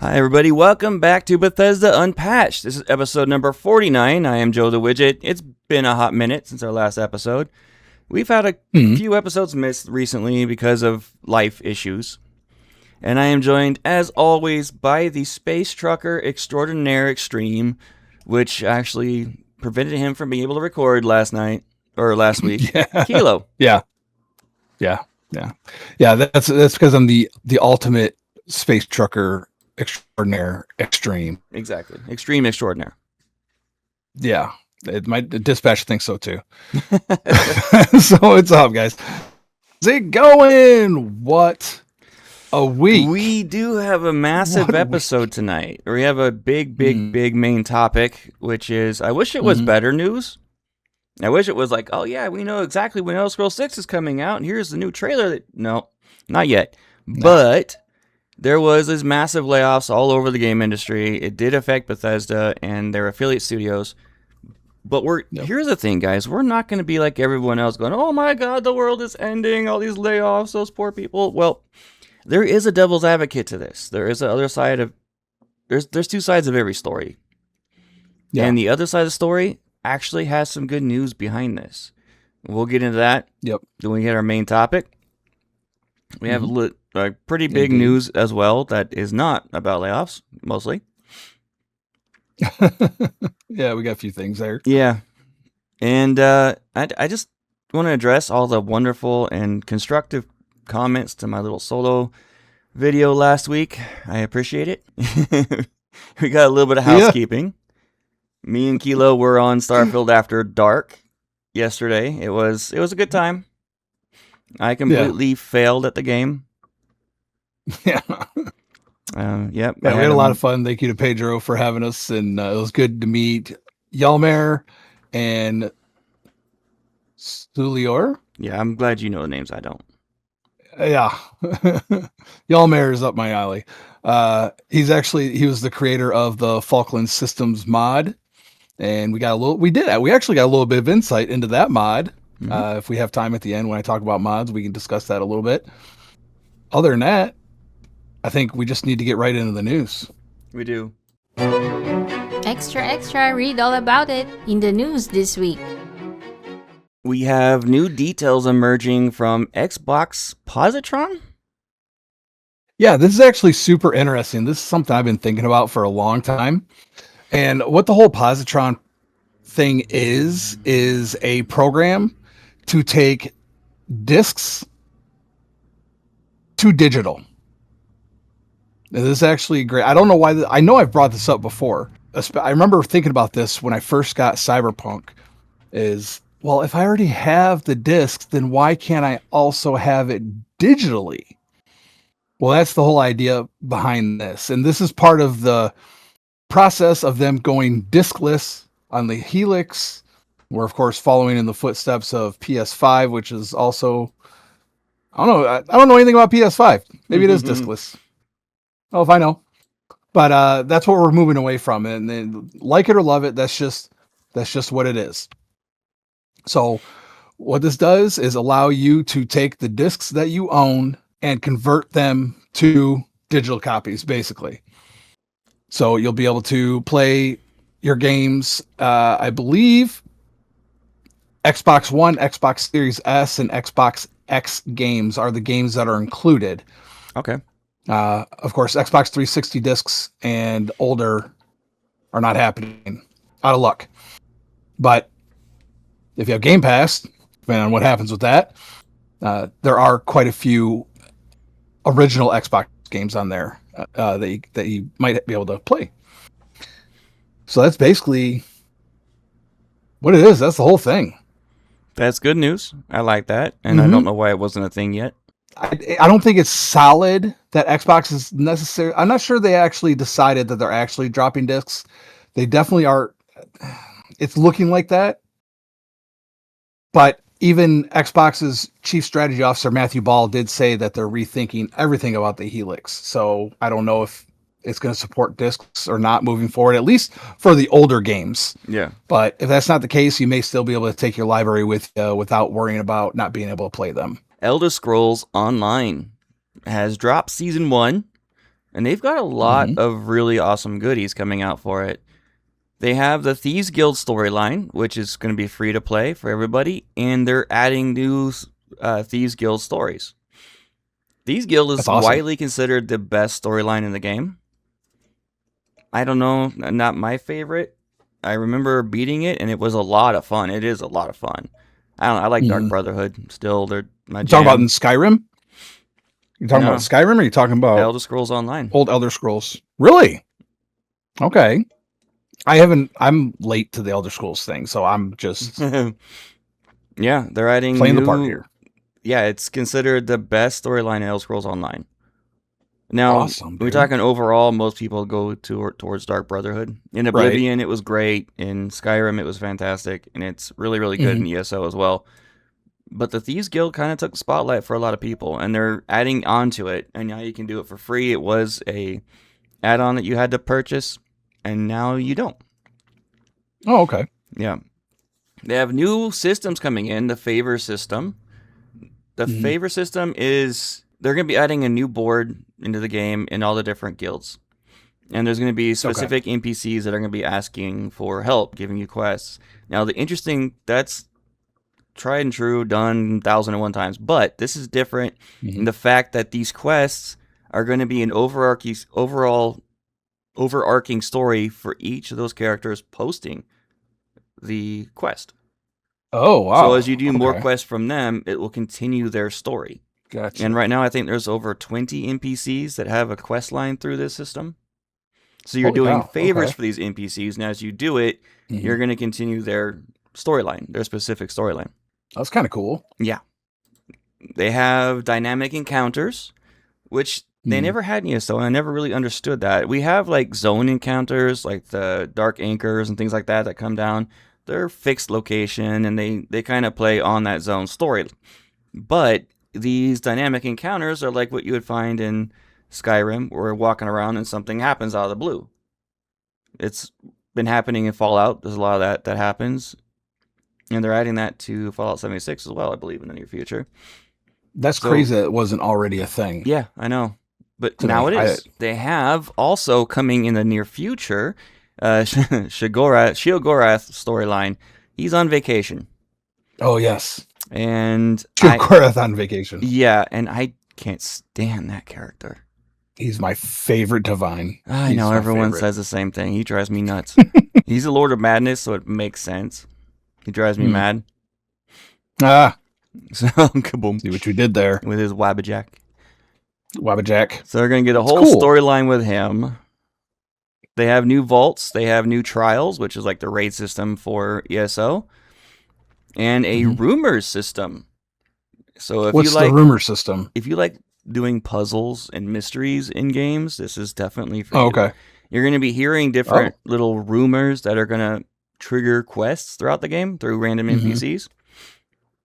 Hi, everybody. Welcome back to Bethesda Unpatched. This is episode number 49. I am Joe the Wigit. It's been a hot minute since our last episode. We've had a few episodes missed recently because of life issues. And I am joined, as always, by the Space Trucker Extraordinaire Extreme, which actually prevented him from being able to record last week. Kilo. Yeah. That's because I'm the ultimate Space Trucker Extraordinaire Extreme. Exactly. Extreme Extraordinaire. Yeah. My dispatch thinks so too. So what's up, guys? How's it going? What a week. We do have a massive episode tonight. We have a big main topic, which is, I wish it was better news. I wish it was like, oh yeah, we know exactly when Elder Scrolls 6 is coming out, and here's the new trailer. No, not yet. No. But there was this massive layoffs all over the game industry. It did affect Bethesda and their affiliate studios. But here's the thing, guys. We're not going to be like everyone else going, oh my god, the world is ending, all these layoffs, those poor people. Well, there is a devil's advocate to this. There is the other side of... There's two sides of every story. Yeah. And the other side of the story actually has some good news behind this. We'll get into that. Yep. Then we hit our main topic. We have pretty big news as well that is not about layoffs, mostly. Yeah, we got a few things there. Yeah. And I just want to address all the wonderful and constructive comments to my little solo video last week. I appreciate it. We got a little bit of housekeeping. Yeah. Me and Kilo were on Starfield After Dark yesterday. It was a good time. I completely failed at the game. Yeah. Yep. Yeah, we had a lot of fun. Thank you to Pedro for having us, and it was good to meet Yalmer and Stulior. Yeah, I'm glad you know the names. I don't. Yeah. Yalmer is up my alley. He was the creator of the Falkland Systems mod. And we actually got a little bit of insight into that mod. If we have time at the end when I talk about mods, we can discuss that a little bit. Other than that, I think we just need to get right into the news. We do. Extra, read all about it in the news this week. We have new details emerging from Xbox Positron? Yeah, this is actually super interesting. This is something I've been thinking about for a long time. And what the whole Positron thing is a program to take discs to digital. Now, this is actually great. I don't know why. I know I've brought this up before. I remember thinking about this when I first got Cyberpunk. If I already have the discs, then why can't I also have it digitally? Well, that's the whole idea behind this. And this is part of the process of them going discless on the Helix. We're, of course, following in the footsteps of PS5, which is also... I don't know anything about PS5. Maybe it is discless. Oh, if I know. But that's what we're moving away from. And then, like it or love it, that's just what it is. So what this does is allow you to take the discs that you own and convert them to digital copies, basically. So you'll be able to play your games, I believe, Xbox One, Xbox Series S, and Xbox X games are the games that are included. Okay. Of course, Xbox 360 discs and older are not happening. Out of luck. But if you have Game Pass, depending on what happens with that, there are quite a few original Xbox games on there that you might be able to play. So that's basically what it is. That's the whole thing. That's good news. I like that. And I don't know why it wasn't a thing yet. I don't think it's solid that Xbox is necessary. I'm not sure they actually decided that they're actually dropping discs. They definitely are. It's looking like that. But even Xbox's chief strategy officer, Matthew Ball, did say that they're rethinking everything about the Helix. So I don't know if it's going to support discs or not moving forward, at least for the older games. Yeah. But if that's not the case, you may still be able to take your library with you without worrying about not being able to play them. Elder Scrolls Online has dropped Season 1, and they've got a lot of really awesome goodies coming out for it. They have the Thieves Guild storyline, which is going to be free to play for everybody, and they're adding new Thieves Guild stories. Thieves Guild is widely considered the best storyline in the game. I don't know, not my favorite. I remember beating it, and it was a lot of fun. It is a lot of fun. I like Dark Brotherhood still. They're my jam. You talking about in Skyrim? You talking about Skyrim, or are you talking about Elder Scrolls Online? Old Elder Scrolls. Really? Okay. I'm late to the Elder Scrolls thing, so I'm just yeah, they're adding playing the part here. Yeah, it's considered the best storyline in Elder Scrolls Online. Now, we're talking overall, most people go towards Dark Brotherhood. In Oblivion, it was great. In Skyrim, it was fantastic. And it's really, really good in ESO as well. But the Thieves Guild kind of took the spotlight for a lot of people. And they're adding on to it. And now you can do it for free. It was a add-on that you had to purchase. And now you don't. Oh, okay. Yeah. They have new systems coming in. The favor system. The favor system is... They're going to be adding a new board into the game in all the different guilds. And there's going to be specific NPCs that are going to be asking for help, giving you quests. Now, that's tried and true, done 1,001 times. But this is different in the fact that these quests are going to be an overarching story for each of those characters posting the quest. Oh, wow. So as you do more quests from them, it will continue their story. Gotcha. And right now, I think there's over 20 NPCs that have a quest line through this system. So you're doing favors for these NPCs, and as you do it, you're going to continue their storyline, their specific storyline. That's kind of cool. Yeah. They have dynamic encounters, which they never had in ESO, and I never really understood that. We have like zone encounters, like the dark anchors and things like that come down. They're fixed location, and they kind of play on that zone story. But these dynamic encounters are like what you would find in Skyrim, where you're walking around and something happens out of the blue. It's been happening in Fallout. There's a lot of that happens. And they're adding that to Fallout 76 as well, I believe, in the near future. That's crazy that it wasn't already a thing. Yeah, I know. But now it is. They have also coming in the near future, Sheogorath storyline. He's on vacation. Oh, yes. And Sheogorath on vacation. Yeah, and I can't stand that character. He's my favorite divine. I know, everyone says the same thing. He drives me nuts. He's a Lord of Madness, so it makes sense. He drives me mad. So, kaboom. See what you did there. With his Wabbajack. So they're going to get a whole storyline with him. They have new vaults. They have new trials, which is like the raid system for ESO. And a rumors system. So if What's the rumor system? If you like doing puzzles and mysteries in games, this is definitely for you. Okay. You're going to be hearing different little rumors that are going to trigger quests throughout the game through random NPCs.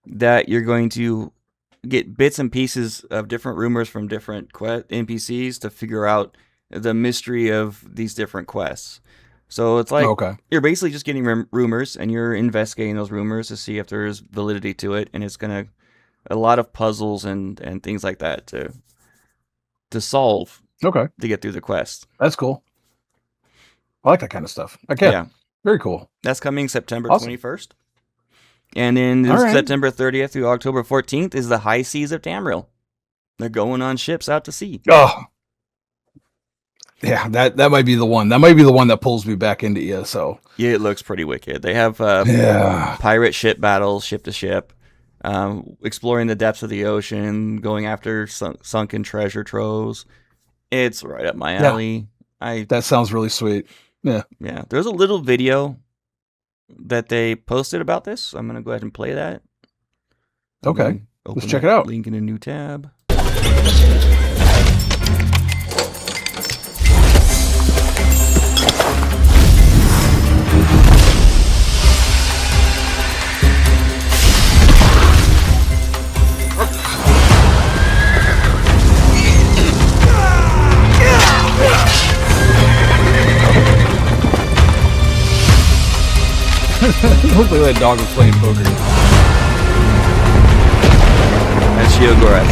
That you're going to get bits and pieces of different rumors from different NPCs to figure out the mystery of these different quests. So it's like you're basically just getting rumors, and you're investigating those rumors to see if there's validity to it, and it's going to a lot of puzzles and things like that to solve to get through the quest. That's cool. I like that kind of stuff. Okay. Yeah. Very cool. That's coming September 21st. And then September 30th through October 14th is the High Seas of Tamriel. They're going on ships out to sea. Oh. Yeah, that might be the one. That might be the one that pulls me back into ESO. Yeah, it looks pretty wicked. They have pirate ship battles, ship to ship, exploring the depths of the ocean, going after sunken treasure troves. It's right up my alley. That sounds really sweet. Yeah. Yeah. There's a little video that they posted about this. I'm going to go ahead and play that. Okay. Let's check it out. Link in a new tab. Looks like that dog was playing poker. That's Sheogorath.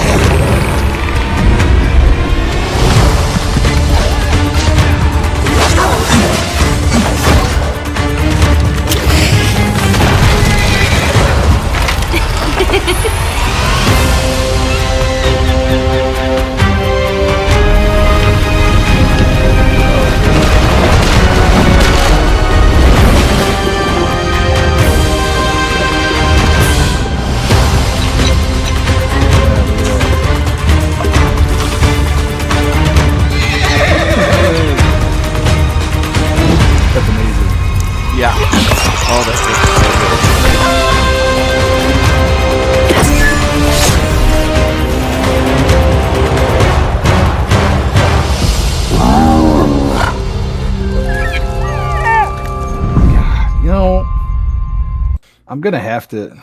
I'm gonna have to.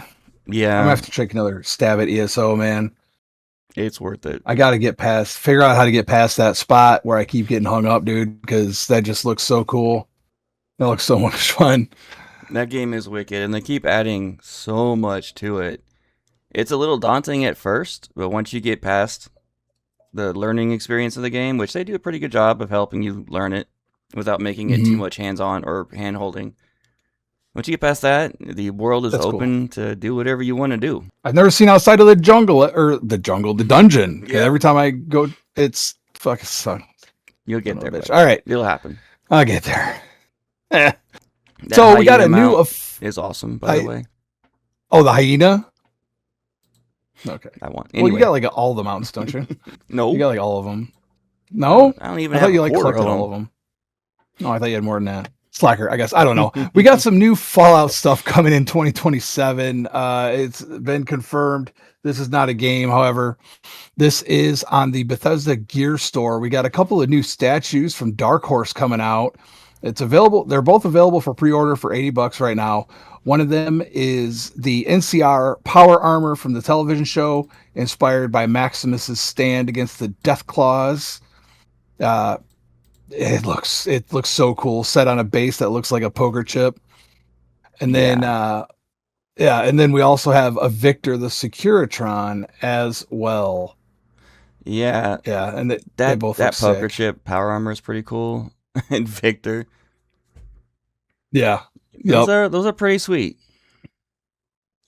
Yeah, I'm gonna have to take another stab at ESO, man. it's worth it. I got to figure out how to get past that spot where I keep getting hung up, dude, because that just looks so cool. That looks so much fun. That game is wicked, and they keep adding so much to it. It's a little daunting at first, but once you get past the learning experience of the game, which they do a pretty good job of helping you learn it without making it too much hands-on or hand-holding. Once you get past that, the world is open to do whatever you want to do. I've never seen outside of the dungeon. Yeah. Every time I go, it's fucking suck. You'll get there. Bitch. All right. It'll happen. I'll get there. That So we got a hyena new... mount is awesome, by the way. Oh, the hyena? Okay. I want. Well, Anyway. you got like all the mounts, don't you? No. You got like all of them. No? I don't even I have thought you a like quarter collected of them. all of them. No, I thought you had more than that. Slacker, I guess. I don't know. We got some new Fallout stuff coming in 2027. It's been confirmed. This is not a game, however. This is on the Bethesda Gear Store. We got a couple of new statues from Dark Horse coming out. It's available. They're both available for pre-order for $80 right now. One of them is the NCR power armor from the television show, inspired by Maximus's stand against the Deathclaws. It looks so cool, set on a base that looks like a poker chip. And then and then we also have a Victor the Securitron as well. Yeah. Yeah, and they both that look poker sick. chip power armor is pretty cool. And Victor. Yeah. Those are pretty sweet.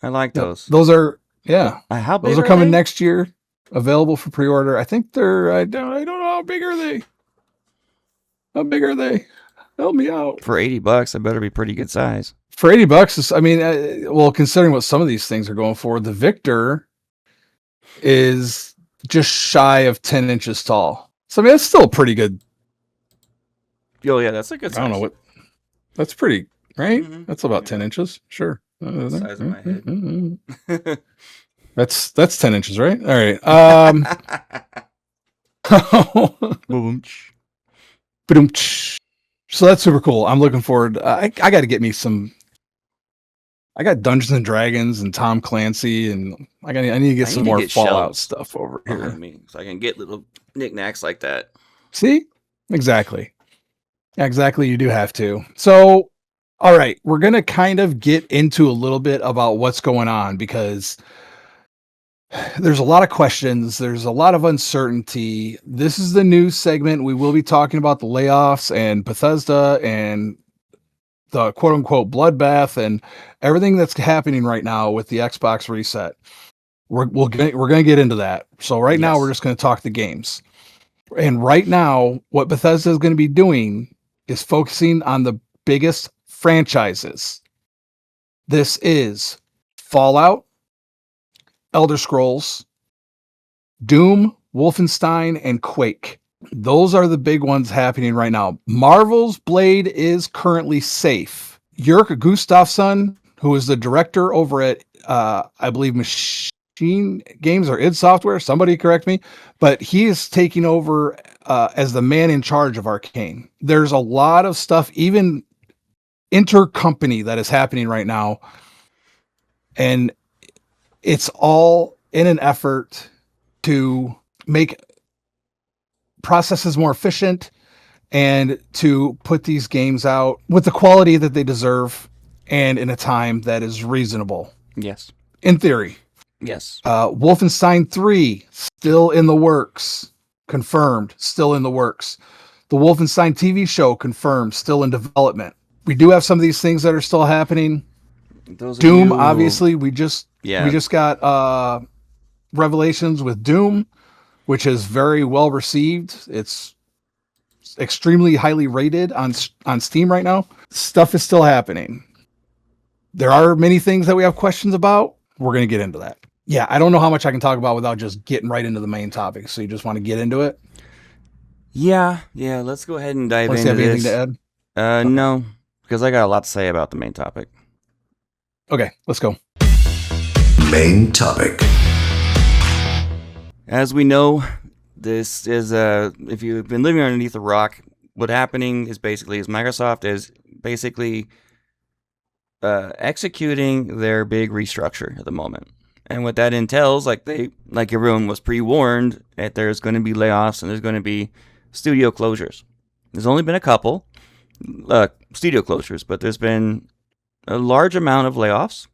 I like those. Those are How big those are coming they? next year, available for pre-order. I think they're I don't know how big are they? How big are they? Help me out. For $80, they better be pretty good size. For $80 is, I mean, well, considering what some of these things are going for, the Victor is just shy of 10 inches tall. So I mean, that's still pretty good. Oh yeah, that's a good size. I don't know what. That's pretty, right? Mhm. That's about 10 inches. Sure. The size of my head. That's 10 inches, right? All right. So that's super cool. I'm looking forward. I got to get me some. I got Dungeons and Dragons and Tom Clancy, and I need to get some more Fallout stuff over here. Behind me, so I can get little knickknacks like that. See? Exactly. Exactly. You do have to. So, all right, we're going to kind of get into a little bit about what's going on, because there's a lot of questions. There's a lot of uncertainty. This is the news segment. We will be talking about the layoffs and Bethesda and the quote unquote bloodbath and everything that's happening right now with the Xbox reset. We're going to get into that. So right now we're just going to talk the games. And right now, what Bethesda is going to be doing is focusing on the biggest franchises. This is Fallout, Elder Scrolls, Doom, Wolfenstein, and Quake. Those are the big ones happening right now. Marvel's Blade is currently safe. Jörg Gustafsson, who is the director over at, I believe, Machine Games or id Software, somebody correct me, but he is taking over as the man in charge of Arcane. There's a lot of stuff, even intercompany, that is happening right now. And it's all in an effort to make processes more efficient and to put these games out with the quality that they deserve and in a time that is reasonable. Yes. In theory. Yes. Wolfenstein 3, still in the works. Confirmed, still in the works. The Wolfenstein TV show, confirmed, still in development. We do have some of these things that are still happening. Doom, obviously, we just got Revelations with Doom, which is very well received. It's extremely highly rated on Steam right now. Stuff is still happening. There are many things that we have questions about. We're going to get into that. Yeah, I don't know how much I can talk about without just getting right into the main topic. So you just want to get into it? Yeah. Let's go ahead and dive into have this. Anything to add? Okay. No, because I got a lot to say about the main topic. Okay, let's go. Main topic. As we know, this is if you've been living underneath a rock, what's happening is Microsoft is basically executing their big restructure at the moment. And what that entails, like everyone was pre-warned, that there's going to be layoffs and there's going to be studio closures. There's only been a couple studio closures, but there's been a large amount of layoffs.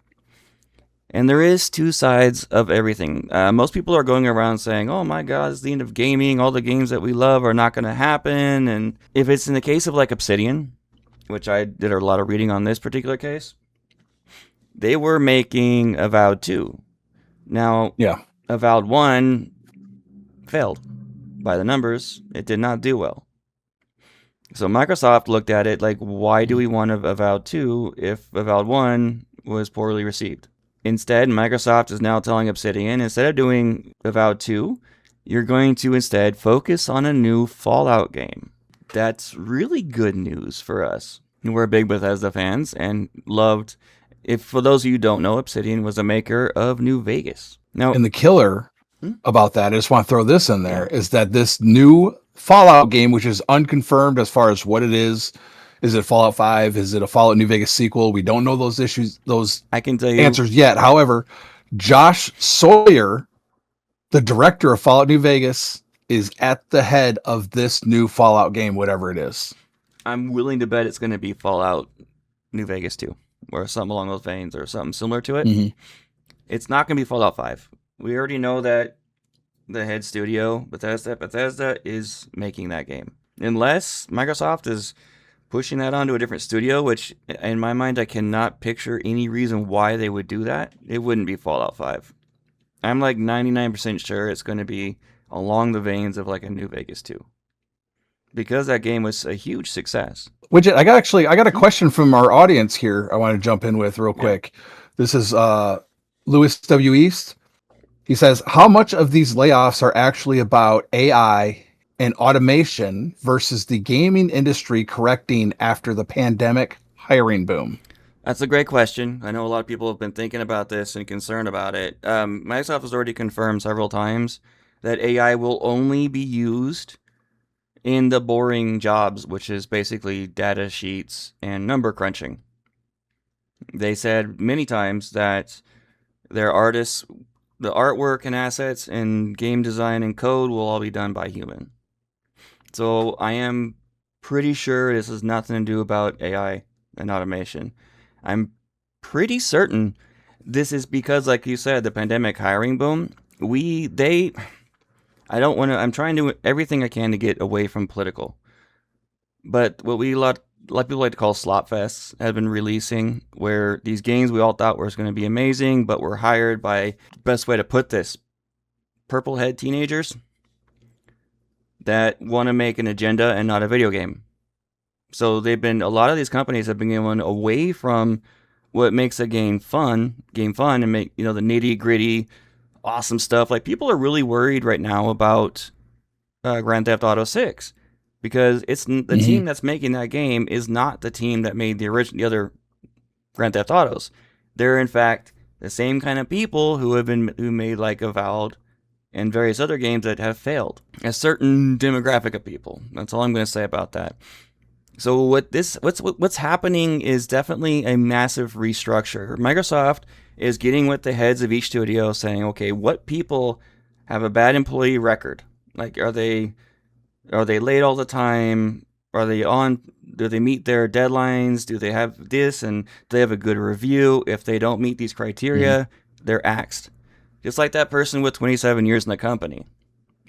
And there is two sides of everything. Most people are going around saying, oh my God, it's the end of gaming. All the games that we love are not going to happen. And if it's in the case of like Obsidian, which I did a lot of reading on this particular case, they were making Avowed 2. Now, Avowed 1 failed. By the numbers, it did not do well. So Microsoft looked at it like, why do we want Avowed 2 if Avowed 1 was poorly received? Instead, Microsoft is now telling Obsidian, instead of doing Avowed 2, you're going to instead focus on a new Fallout game. That's really good news for us. We're big Bethesda fans and loved, for those of you who don't know, Obsidian was a maker of New Vegas. Now, and the killer about that, I just want to throw this in there, is that this new Fallout game, which is unconfirmed as far as what it is it Fallout 5? Is it a Fallout New Vegas sequel? We don't know those I can tell you answers yet. However, Josh Sawyer, the director of Fallout New Vegas, is at the head of this new Fallout game, whatever it is. I'm willing to bet it's going to be Fallout New Vegas 2, or something along those veins, or something similar to it. Mm-hmm. It's not going to be Fallout 5. We already know that the head studio, Bethesda is making that game. Unless Microsoft is pushing that onto a different studio, which in my mind I cannot picture any reason why they would do that, it wouldn't be Fallout 5. I'm like 99% sure it's going to be along the veins of like a New Vegas 2. Because that game was a huge success. Widget, I got a question from our audience here I want to jump in with real quick. This is Louis W. East. He says, how much of these layoffs are actually about AI and automation versus the gaming industry correcting after the pandemic hiring boom? That's a great question. I know a lot of people have been thinking about this and concerned about it. Microsoft has already confirmed several times that AI will only be used in the boring jobs, which is basically data sheets and number crunching. They said many times that their artists, the artwork and assets and game design and code will all be done by human. So I am pretty sure this has nothing to do about AI and automation. I'm pretty certain this is because, like you said, the pandemic hiring boom, I'm trying to do everything I can to get away from political. But what a lot of people like to call slop fests have been releasing, where these games we all thought were going to be amazing, but were hired by, best way to put this, purple head teenagers that want to make an agenda and not a video game. So a lot of these companies have been going away from what makes a game fun and make, the nitty gritty, awesome stuff. Like, people are really worried right now about Grand Theft Auto 6 because it's the team that's making that game is not the team that made the other Grand Theft Autos. They're in fact the same kind of people who made like Avowed and various other games that have failed. A certain demographic of people. That's all I'm going to say about that. So what's happening is definitely a massive restructure. Microsoft is getting with the heads of each studio saying, okay, what people have a bad employee record? Like, are they late all the time? Do they meet their deadlines? Do they have this? And do they have a good review? If they don't meet these criteria, they're axed. Just like that person with 27 years in the company.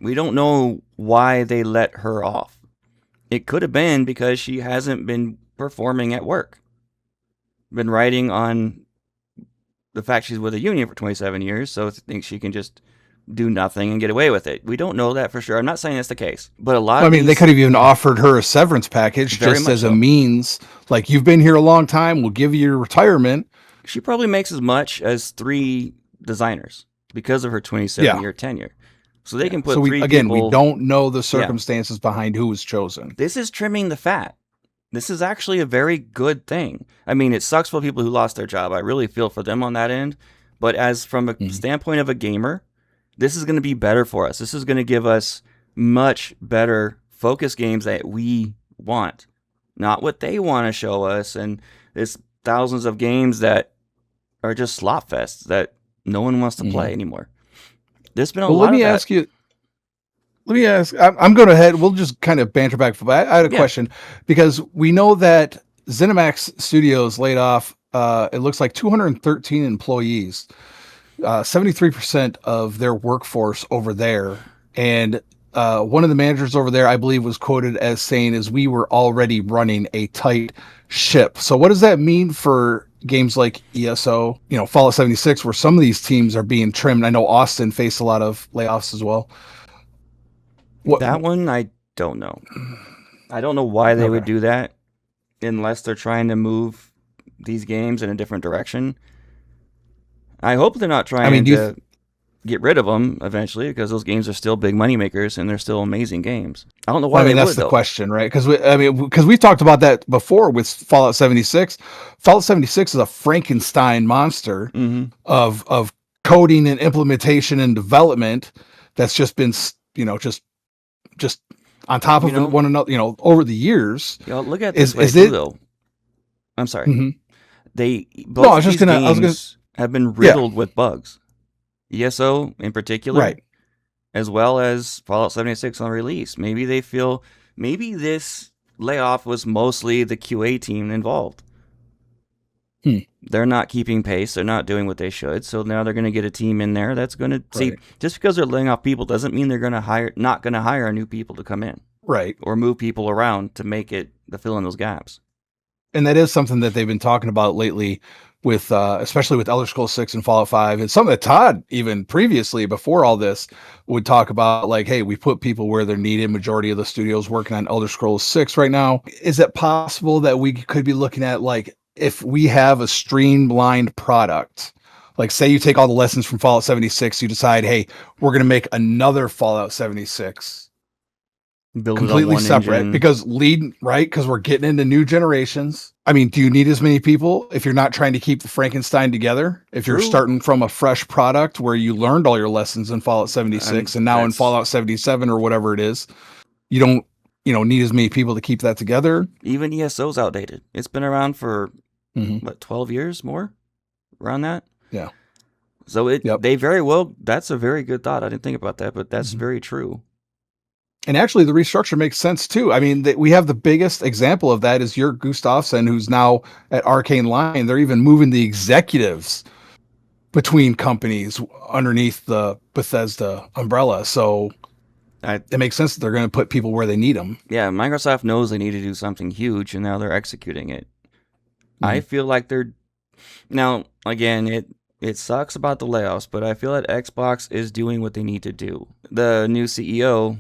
We don't know why they let her off. It could have been because she hasn't been performing at work. Been writing on the fact she's with a union for 27 years, so thinks she can just do nothing and get away with it. We don't know that for sure. I'm not saying that's the case, but a lot of they could have even offered her a severance package just as a means. Like, you've been here a long time, we'll give you your retirement. She probably makes as much as 3 designers because of her 27-year tenure. So they can put 3 people... we don't know the circumstances behind who was chosen. This is trimming the fat. This is actually a very good thing. I mean, it sucks for people who lost their job. I really feel for them on that end. But as from a standpoint of a gamer, this is going to be better for us. This is going to give us much better focus games that we want, not what they want to show us. And this thousands of games that are just slot fests that no one wants to play anymore. There's been a lot of that. Let me ask, I'm going ahead. We'll just kind of banter back. But I had a question because we know that ZeniMax Studios laid off, it looks like 213 employees, 73% of their workforce over there. And one of the managers over there, I believe, was quoted as saying, "Is we were already running a tight ship." So what does that mean for games like ESO, Fallout 76, where some of these teams are being trimmed? I know Austin faced a lot of layoffs as well. That one, I don't know. I don't know why they would do that unless they're trying to move these games in a different direction. I hope they're not trying to get rid of them eventually, because those games are still big money makers and they're still amazing games. I don't know why that's the question, right? Because we've talked about that before with Fallout 76. Fallout 76 is a Frankenstein monster of coding and implementation and development that's just been, just on top of one another, over the years. Look at this way too, though. I'm sorry. Mm-hmm. I was just gonna have been riddled with bugs. ESO in particular, right, as well as Fallout 76 on release. Maybe they feel this layoff was mostly the QA team involved. They're not keeping pace. They're not doing what they should. So now they're going to get a team in there that's going to see. Just because they're laying off people doesn't mean they're not going to hire new people to come in, right, or move people around to make it to fill in those gaps. And that is something that they've been talking about lately, with especially with Elder Scrolls 6 and Fallout 5, and something that Todd even previously before all this would talk about, like, hey, we put people where they're needed. Majority of the studios working on Elder Scrolls 6 right now. Is it possible that we could be looking at, like, if we have a streamlined product, like say you take all the lessons from Fallout 76, you decide, hey, we're going to make another Fallout 76 completely separate because we're getting into new generations. I mean, do you need as many people if you're not trying to keep the Frankenstein together? If you're starting from a fresh product where you learned all your lessons in Fallout 76 and now in Fallout 77 or whatever it is, you don't, need as many people to keep that together. Even ESO's outdated. It's been around for 12 years more, around that. Yeah. So they very well. That's a very good thought. I didn't think about that, but that's very true. And actually, the restructure makes sense too. I mean, we have the biggest example of that is Jörg Gustafsson, who's now at Arcane Lion. They're even moving the executives between companies underneath the Bethesda umbrella. So it makes sense that they're going to put people where they need them. Yeah, Microsoft knows they need to do something huge, and now they're executing it. I feel like they're now again. It sucks about the layoffs, but I feel that Xbox is doing what they need to do. The new CEO,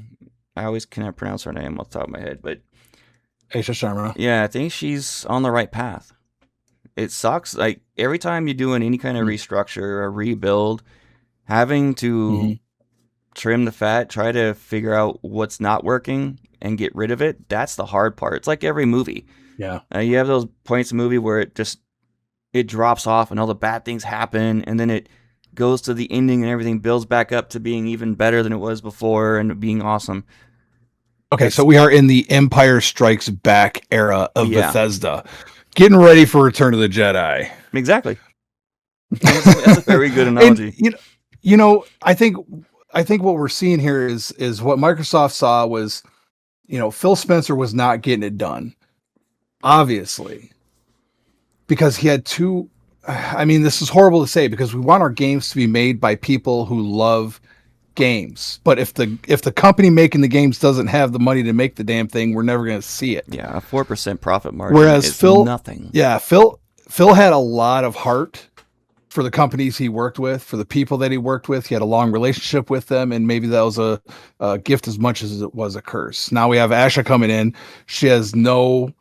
I always cannot pronounce her name off the top of my head, but Aisha Sharma. Yeah, I think she's on the right path. It sucks. Like every time you're doing any kind of restructure or rebuild, having to trim the fat, try to figure out what's not working and get rid of it. That's the hard part. It's like every movie. Yeah. You have those points in the movie where it drops off and all the bad things happen, and then it goes to the ending and everything builds back up to being even better than it was before and being awesome. Okay, so we are in the Empire Strikes Back era of Bethesda, getting ready for Return of the Jedi. Exactly. That's a very good analogy. And, I think what we're seeing here is what Microsoft saw was, Phil Spencer was not getting it done, obviously, because he had two. I mean, this is horrible to say because we want our games to be made by people who love games. But if the company making the games doesn't have the money to make the damn thing, we're never going to see it. Yeah, a 4% profit margin. Whereas is Phil, nothing. Yeah, Phil had a lot of heart for the companies he worked with, for the people that he worked with. He had a long relationship with them, and maybe that was a gift as much as it was a curse. Now we have Asha coming in. She has no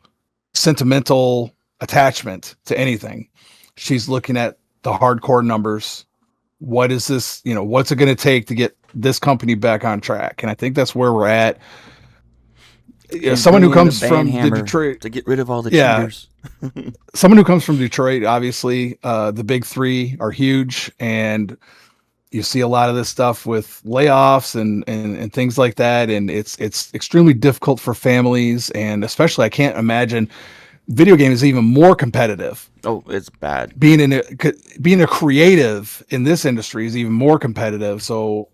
sentimental attachment to anything. She's looking at the hardcore numbers. What is this? What's it going to take to get this company back on track? And I think that's where we're at. Someone who comes from the Detroit to get rid of all the cheaters. Someone who comes from Detroit, obviously, the big three are huge, and you see a lot of this stuff with layoffs and things like that. And it's extremely difficult for families, and especially I can't imagine video game is even more competitive. Oh, it's bad. Being a creative in this industry is even more competitive. So,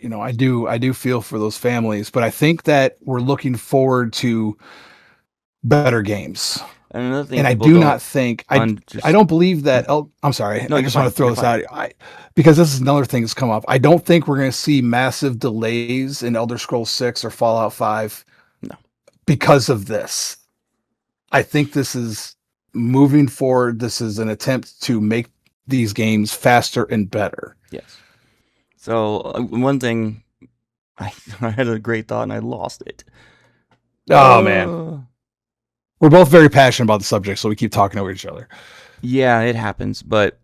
I do feel for those families, but I think that we're looking forward to better games. And another thing, And I do not think I don't believe that. I'm sorry. No, I just want to throw this out because this is another thing that's come up. I don't think we're going to see massive delays in Elder Scrolls 6 or Fallout 5 because of this. I think this is moving forward. This is an attempt to make these games faster and better. Yes. So one thing, I had a great thought and I lost it. Oh, man. We're both very passionate about the subject, so we keep talking over each other. Yeah, it happens, but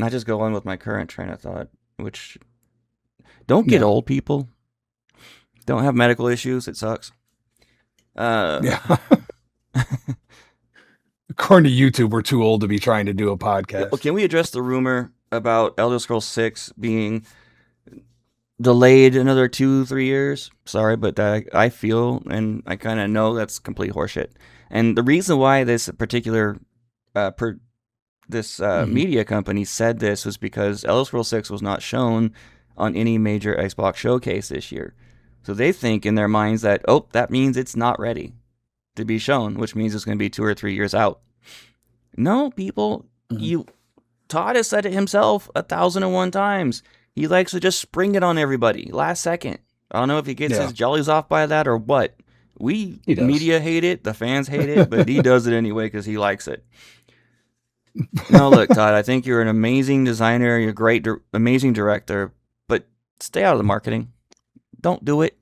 I just go on with my current train of thought, which don't get old, people. Don't have medical issues. It sucks. Yeah. According to YouTube, we're too old to be trying to do a podcast. Well, can we address the rumor about Elder Scrolls 6 being delayed another 2-3 years? Sorry, but I feel and I kind of know that's complete horseshit. And the reason why this particular media company said this was because Elder Scrolls 6 was not shown on any major Xbox showcase this year. So they think in their minds that, that means it's not ready to be shown, which means it's going to be 2 or 3 years out. No, people, Todd has said it himself 1,001 times. He likes to just spring it on everybody last second. I don't know if he gets his jollies off by that or what. We media hate it, the fans hate it, but he does it anyway because he likes it. No, look, Todd, I think you're an amazing designer. You're a great, amazing director, but stay out of the marketing. Don't do it.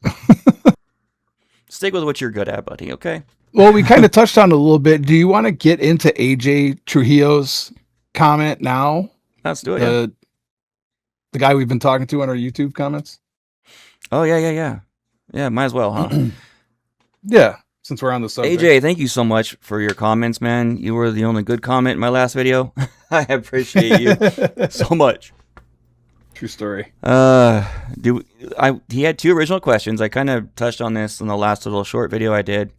Stick with what you're good at, buddy, okay? Well, we kind of touched on it a little bit. Do you want to get into AJ Trujillo's comment now? Let's do it. The guy we've been talking to on our YouTube comments? Oh, yeah. Yeah, might as well, huh? Yeah, since we're on the subject. AJ, thank you so much for your comments, man. You were the only good comment in my last video. I appreciate you so much. True story. He had 2 original questions. I kind of touched on this in the last little short video I did.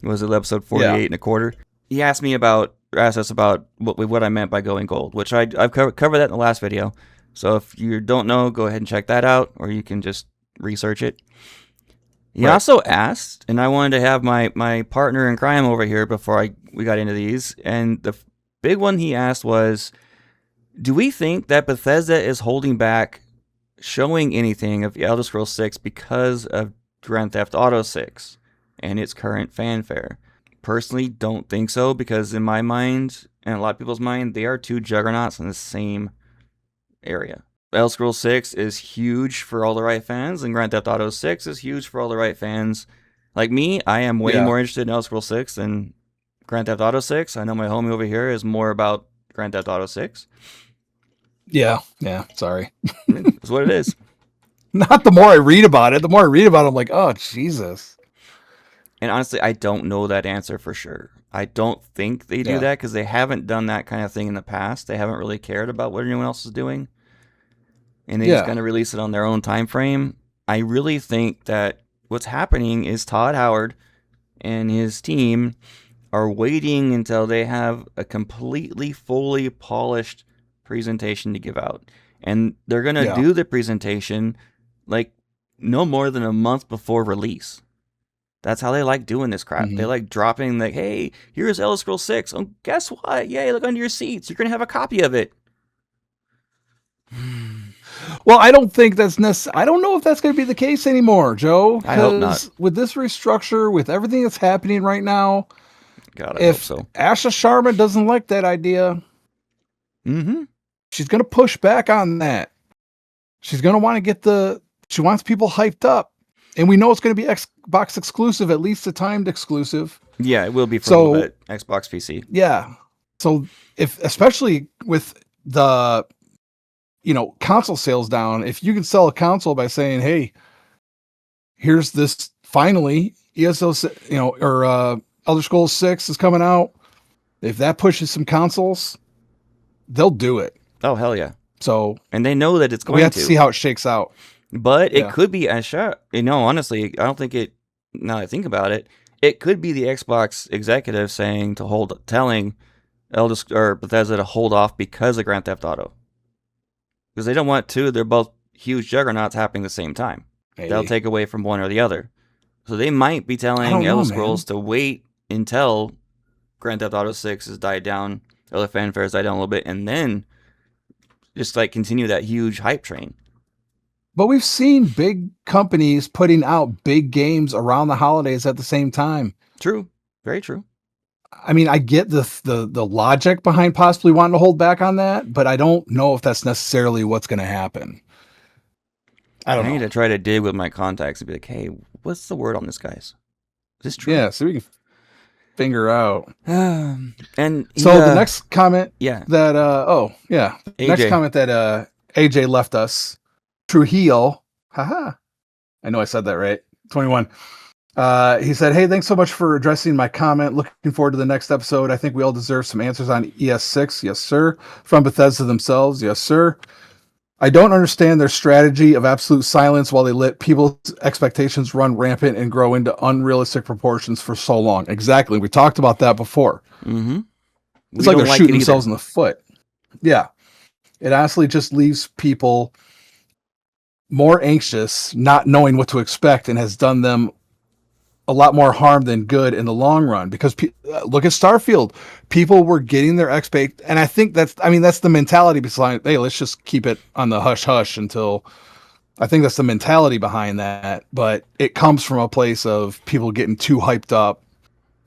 It was episode 48 and a quarter. He asked us about what I meant by going gold, which I've covered that in the last video. So if you don't know, go ahead and check that out, or you can just research it. He also asked, and I wanted to have my partner in crime over here before we got into these, and the big one he asked was, do we think that Bethesda is holding back showing anything of Elder Scrolls 6 because of Grand Theft Auto 6 and its current fanfare? Personally, don't think so, because in my mind, and a lot of people's mind, they are 2 juggernauts in the same area. Elder Scrolls 6 is huge for all the right fans, and Grand Theft Auto 6 is huge for all the right fans. Like me, I am way more interested in Elder Scrolls 6 than Grand Theft Auto 6. I know my homie over here is more about Grand Theft Auto 6. Yeah, sorry. It's what it is. Not the more I read about it. The more I read about it, I'm like, oh, Jesus. And honestly, I don't know that answer for sure. I don't think they do that because they haven't done that kind of thing in the past. They haven't really cared about what anyone else is doing. And they just kind of release it on their own time frame. I really think that what's happening is Todd Howard and his team are waiting until they have a completely, fully polished presentation to give out. And they're going to do the presentation like no more than a month before release. That's how they like doing this crap. They like dropping like, hey, here's Elder Scrolls 6. Oh, guess what? Yay, look under your seats. You're going to have a copy of it. Well, I don't think that's necessary. I don't know if that's going to be the case anymore, Joe. I hope not. With this restructure, with everything that's happening right now, God, I hope so. Asha Sharma doesn't like that idea, she's going to push back on that. She's going to want to she wants people hyped up. And we know it's going to be Xbox exclusive, at least a timed exclusive. Yeah, it will be for a little bit. Xbox PC. Yeah. So especially with the, console sales down, if you can sell a console by saying, hey, here's this finally ESO, or Elder Scrolls 6 is coming out. If that pushes some consoles, they'll do it. Oh, hell yeah. So, and they know that it's going to. We have to see how it shakes out. But it could be honestly, I don't think it, now that I think about it, it could be the Xbox executive telling Bethesda to hold off because of Grand Theft Auto. Because they don't want two. They're both huge juggernauts happening at the same time. Maybe. They'll take away from one or the other. So they might be telling Elder Scrolls to wait until Grand Theft Auto 6 has died down, or the fanfare has died down a little bit, and then just like continue that huge hype train. But we've seen big companies putting out big games around the holidays at the same time. True. Very true. I mean, I get the logic behind possibly wanting to hold back on that, but I don't know if that's necessarily what's going to happen. I need to try to dig with my contacts and be like, hey, what's the word on this, guys? Is this true? Yeah, so we can figure out. And the next comment that next comment that AJ left us, Trujillo, haha, I know I said that right, 21. He said, hey, thanks so much for addressing my comment. Looking forward to the next episode. I think we all deserve some answers on ES6. Yes, sir. From Bethesda themselves. Yes, sir. I don't understand their strategy of absolute silence while they let people's expectations run rampant and grow into unrealistic proportions for so long. Exactly. We talked about that before. Mm-hmm. It's like they're shooting themselves in the foot. Yeah. It honestly just leaves people more anxious, not knowing what to expect, and has done them a lot more harm than good in the long run. Because look at Starfield. People were getting their and I think that's the mentality behind, hey, let's just keep it on the hush hush until, I think that's the mentality behind that. But it comes from a place of people getting too hyped up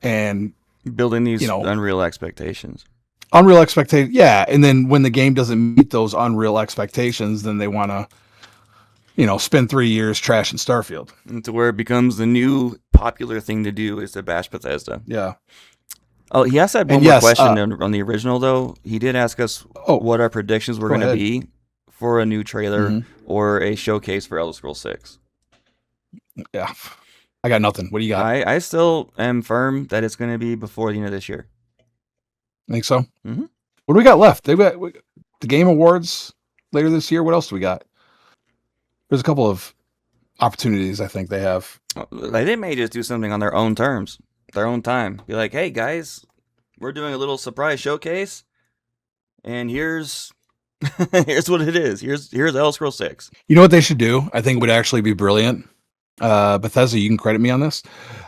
and building these unreal expectations. Unreal expectations, yeah. And then when the game doesn't meet those unreal expectations, then they want to, spend 3 years trashing Starfield. And to where it becomes the new popular thing to do is to bash Bethesda. Yeah. Oh, he asked that one more question on the original, though. He did ask us what our predictions were going to be for a new trailer or a showcase for Elder Scrolls 6. Yeah. I got nothing. What do you got? I still am firm that it's going to be before the end of this year. Think so? Mm-hmm. What do we got left? They've got the Game Awards later this year. What else do we got? There's a couple of opportunities I think they have. They may just do something on their own terms, their own time. Be like, hey, guys, we're doing a little surprise showcase, and here's what it is. Here's Elder Scrolls 6. You know what they should do? I think would actually be brilliant. Bethesda, you can credit me on this.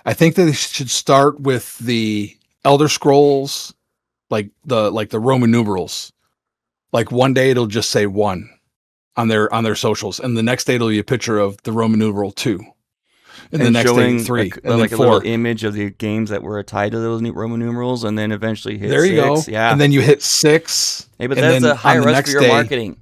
I think that they should start with the Elder Scrolls, like the Roman numerals. Like one day it'll just say 1 on their socials, and the next day it'll be a picture of the Roman numeral 2, and the next day 3, and then 4. A little image of the games that were tied to those Roman numerals, and then eventually hit 6. There you go. Yeah, and then you hit 6. Hey, but that's a high rush for your marketing.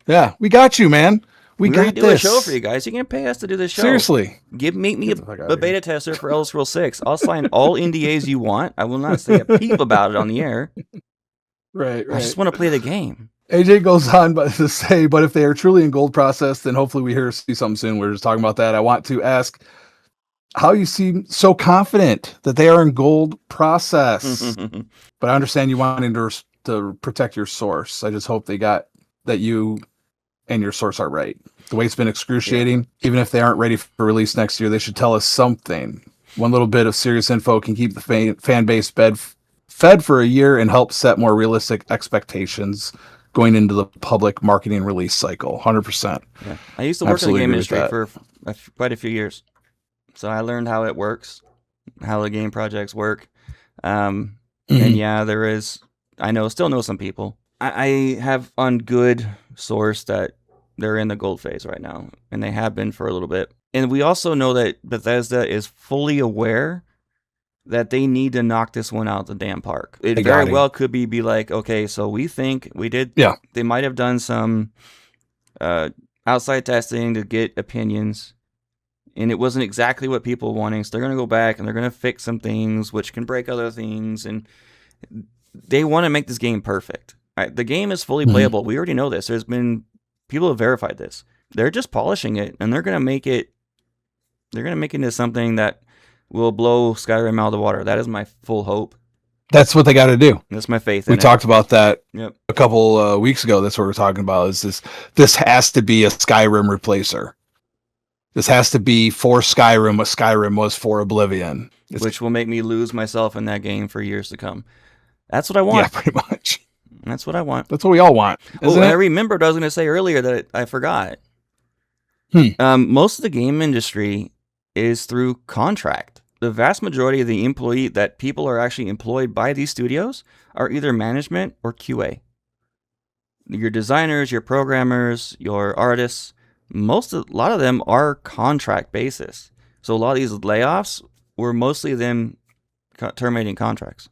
Yeah, we got you, man. We got do this. A show for you guys. You can pay us to do this show. Seriously, make me a beta tester for Elder Scrolls 6. I'll sign all NDAs you want. I will not say a peep about it on the air. Right. I just want to play the game. AJ goes on to say, but if they are truly in gold process, then hopefully we see something soon. We're just talking about that. I want to ask how you seem so confident that they are in gold process. But I understand you wanting to protect your source. I just hope they got that you and your source are right. The wait's been excruciating. Yeah. Even if they aren't ready for release next year, they should tell us something. One little bit of serious info can keep the fan base fed for a year and help set more realistic expectations going into the public marketing release cycle. 100%. Yeah. I used to work in the game industry for quite a few years. So I learned how it works, how the game projects work. And yeah, still know some people. I have on good source that they're in the gold phase right now, and they have been for a little bit. And we also know that Bethesda is fully aware that they need to knock this one out the damn park. It very well could be like, okay, so we think we did. Yeah. They might have done some outside testing to get opinions, and it wasn't exactly what people were wanting. So they're going to go back and they're going to fix some things, which can break other things. And they want to make this game perfect. Right? The game is fully playable. We already know this. People have verified this. They're just polishing it, and they're going to make it into something that will blow Skyrim out of the water. That is my full hope. That's what they got to do. That's my faith. We talked about that a couple weeks ago. That's what we're talking about. Is this has to be a Skyrim replacer. This has to be for Skyrim what Skyrim was for Oblivion. which will make me lose myself in that game for years to come. That's what I want. Yeah, pretty much. That's what I want. That's what we all want. Oh, I remembered what I was going to say earlier that I forgot. Most of the game industry is through contract. The vast majority of the employee that people are actually employed by these studios are either management or QA. Your designers, your programmers, your artists, a lot of them are contract basis. So a lot of these layoffs were mostly them terminating contracts.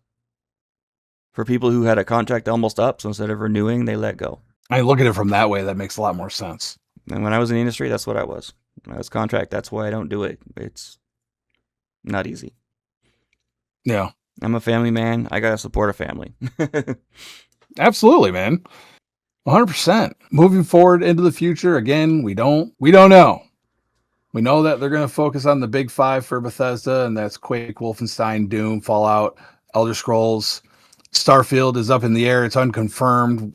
For people who had a contract almost up, so instead of renewing, they let go. I look at it from that way. That makes a lot more sense. And when I was in the industry, that's what I was. When I was contract, that's why I don't do it. It's not easy. Yeah. I'm a family man. I got to support a family. Absolutely, man. 100%. Moving forward into the future, again, we don't know. We know that they're going to focus on the big five for Bethesda, and that's Quake, Wolfenstein, Doom, Fallout, Elder Scrolls. Starfield is up in the air. It's unconfirmed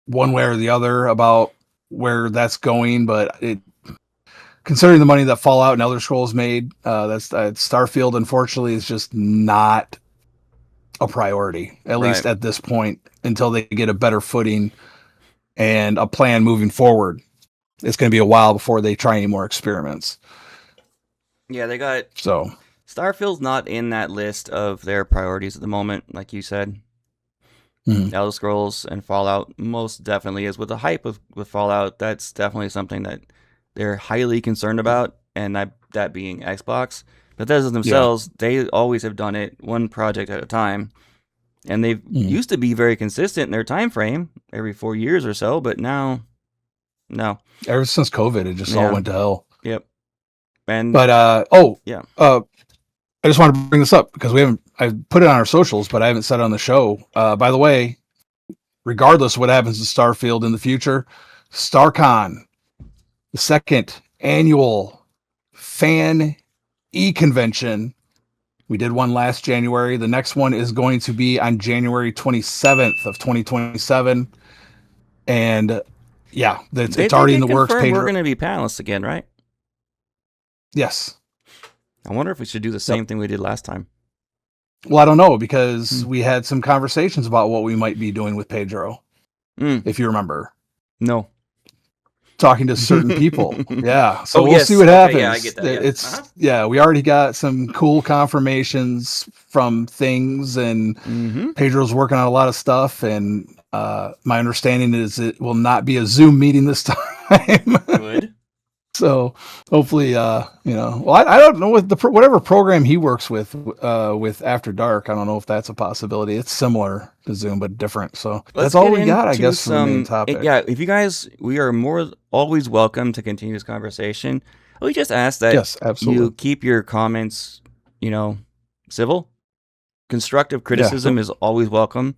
one way or the other about where that's going, but considering the money that Fallout and Elder Scrolls made, that's Starfield, unfortunately, is just not a priority, at least at this point, until they get a better footing and a plan moving forward. It's going to be a while before they try any more experiments. Yeah, they got... So Starfield's not in that list of their priorities at the moment, like you said. Elder Scrolls and Fallout most definitely is. With the hype with Fallout, that's definitely something that they're highly concerned about, and that being Xbox. Bethesda themselves, they always have done it one project at a time, and they've used to be very consistent in their time frame, every 4 years or so, but now, no. Ever since COVID, it just all went to hell. Yep. And I just wanted to bring this up because I put it on our socials, but I haven't said it on the show. By the way, regardless of what happens to Starfield in the future, StarCon, the second annual fan e-convention. We did one last January. The next one is going to be on January 27th of 2027. And it's already in the works. We're going to be panelists again, right? Yes. I wonder if we should do the same thing we did last time. Well, I don't know, because we had some conversations about what we might be doing with Pedro, if you remember. No. Talking to certain people. Yeah. So we'll see what happens. Yeah, I get that. We already got some cool confirmations from things, and Pedro's working on a lot of stuff, and my understanding is it will not be a Zoom meeting this time. Good. So hopefully, I don't know with whatever program he works with After Dark. I don't know if that's a possibility. It's similar to Zoom, but different. So that's all we got, I guess, for the main topic. Yeah, if you guys, we are always welcome to continue this conversation. We just ask that you keep your comments, civil. Constructive criticism is always welcome.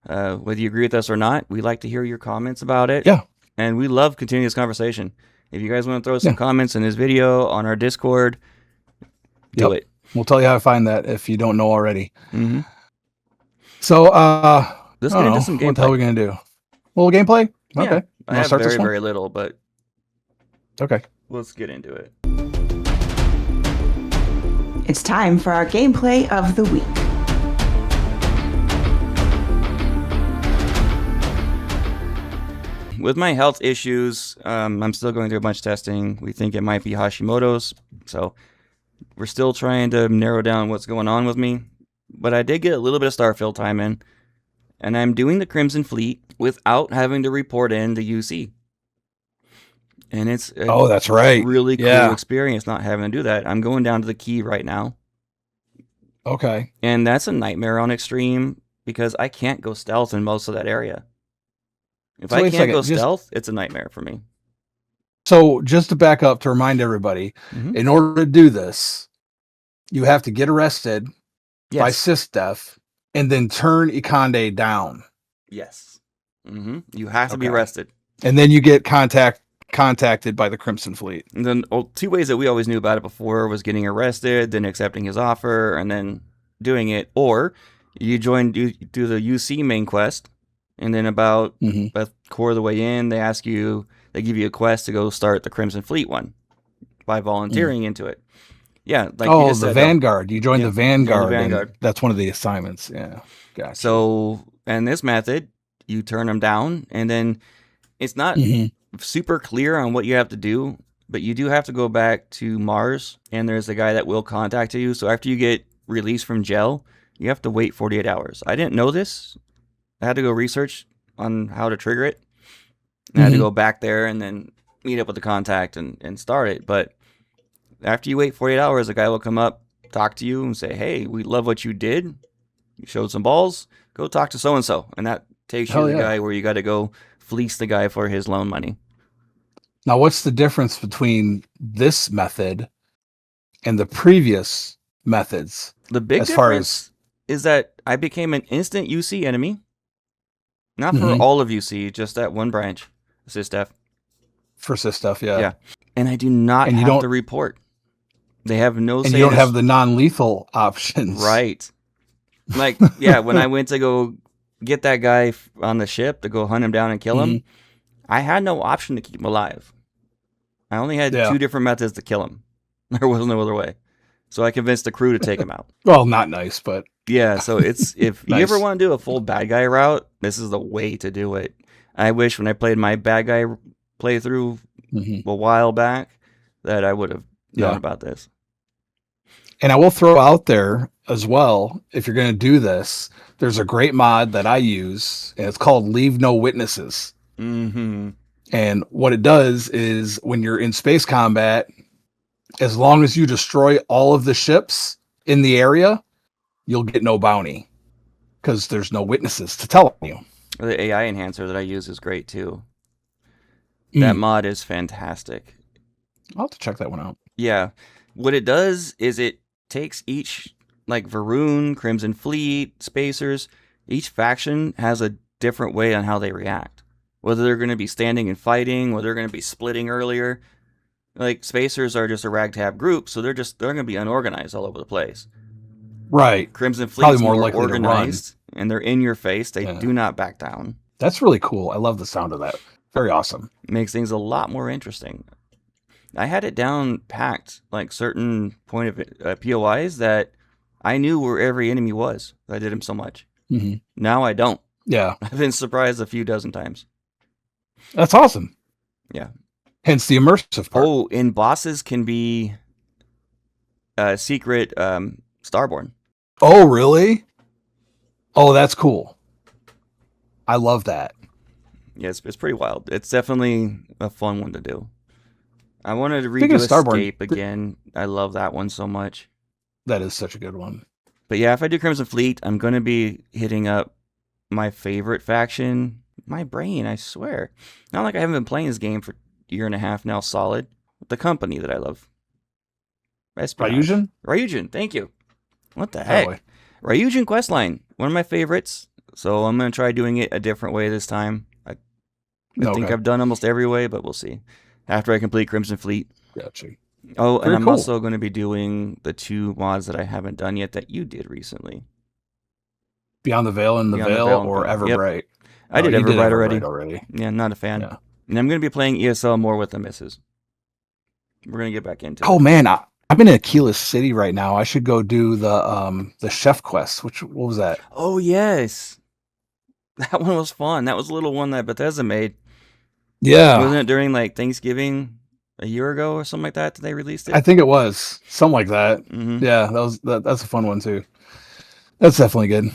Whether you agree with us or not, we like to hear your comments about it. Yeah. And we love continuing this conversation. If you guys want to throw some comments in this video on our Discord, do it. We'll tell you how to find that if you don't know already. So, let's get into some gameplay. What the hell are we going to do? A little gameplay? Yeah, okay. I have very little, but okay. Let's get into it. It's time for our gameplay of the week. With my health issues, I'm still going through a bunch of testing. We think it might be Hashimoto's, so we're still trying to narrow down what's going on with me. But I did get a little bit of Starfield time in, and I'm doing the Crimson Fleet without having to report in the UC. And it's that's right. Really cool experience not having to do that. I'm going down to the key right now. Okay. And that's a nightmare on extreme because I can't go stealth in most of that area. If I can't go stealth, it's a nightmare for me. So just to back up, to remind everybody, in order to do this, you have to get arrested by SysDef and then turn Ikande down. Yes. You have to be arrested. And then you get contacted by the Crimson Fleet. And then two ways that we always knew about it before was getting arrested, then accepting his offer, and then doing it. Or you do the UC main quest. And then about a quarter of the way in, they give you a quest to go start the Crimson Fleet one by volunteering into it. Yeah, like you Oh, just the said, Vanguard. You joined Yeah, the Vanguard. Vanguard. And that's one of the assignments. Yeah. Gotcha. So, and this method, you turn them down, and then it's not super clear on what you have to do, but you do have to go back to Mars, and there's a guy that will contact you. So after you get released from jail, you have to wait 48 hours. I didn't know this. I had to go research on how to trigger it. I had to go back there and then meet up with the contact and start it. But after you wait 48 hours, a guy will come up, talk to you, and say, hey, we love what you did. You showed some balls. Go talk to so-and-so. And that takes you to the guy where you got to go fleece the guy for his loan money. Now, what's the difference between this method and the previous methods? The big difference is that I became an instant UC enemy. Not for all of UC, just that one branch. SysDef. For SysDef, yeah. Yeah. And I do not have to report. They have no And you don't have the non-lethal options. Right. Like, yeah, when I went to go get that guy on the ship to go hunt him down and kill him, I had no option to keep him alive. I only had 2 different methods to kill him. There was no other way. So I convinced the crew to take him out. Well, not nice, but... Yeah, so it's if you ever want to do a full bad guy route, this is the way to do it. I wish when I played my bad guy playthrough a while back that I would have known about this. And I will throw out there as well, if you're going to do this, there's a great mod that I use, and it's called Leave No Witnesses. And what it does is when you're in space combat, as long as you destroy all of the ships in the area, you'll get no bounty because there's no witnesses to tell you. The AI enhancer that I use is great too. That mod is fantastic. I'll have to check that one out. Yeah. What it does is it takes each, like Varun, Crimson Fleet, Spacers, each faction has a different way on how they react. Whether they're going to be standing and fighting, whether they're going to be splitting earlier. Like Spacers are just a ragtag group, so they're going to be unorganized all over the place. Right. Crimson Fleet's more likely organized, and they're in your face. They do not back down. That's really cool. I love the sound of that. Very awesome. It makes things a lot more interesting. I had it down packed, like certain point of POIs that I knew where every enemy was. I did them so much. Now I don't. Yeah. I've been surprised a few dozen times. That's awesome. Yeah. Hence the immersive part. Oh, and bosses can be secret Starborn. Oh, really? Oh, that's cool. I love that. Yeah, it's pretty wild. It's definitely a fun one to do. I wanted to Speaking redo of Starborn, Escape again. I love that one so much. That is such a good one. But yeah, if I do Crimson Fleet, I'm going to be hitting up my favorite faction. My brain, I swear. Not like I haven't been playing this game for a year and a half now solid. The company that I love. Ryujin? Ryujin, thank you. What the heck? Ryujin Questline, one of my favorites. So I'm going to try doing it a different way this time. I think I've done almost every way, but we'll see. After I complete Crimson Fleet. Gotcha. Oh, and I'm also going to be doing the 2 mods that I haven't done yet that you did recently. Beyond the Veil and the Veil or Everbright? Yep. I did Everbright already. Yeah, not a fan. Yeah. And I'm going to be playing ESL more with the misses. We're going to get back into it. Oh, man. I'm in Aquila City right now. I should go do the chef quest. What was that? Oh, yes. That one was fun. That was a little one that Bethesda made. Yeah. Wasn't it during like Thanksgiving a year ago or something like that they released it? I think it was. Something like that. Yeah, that's a fun one too. That's definitely good.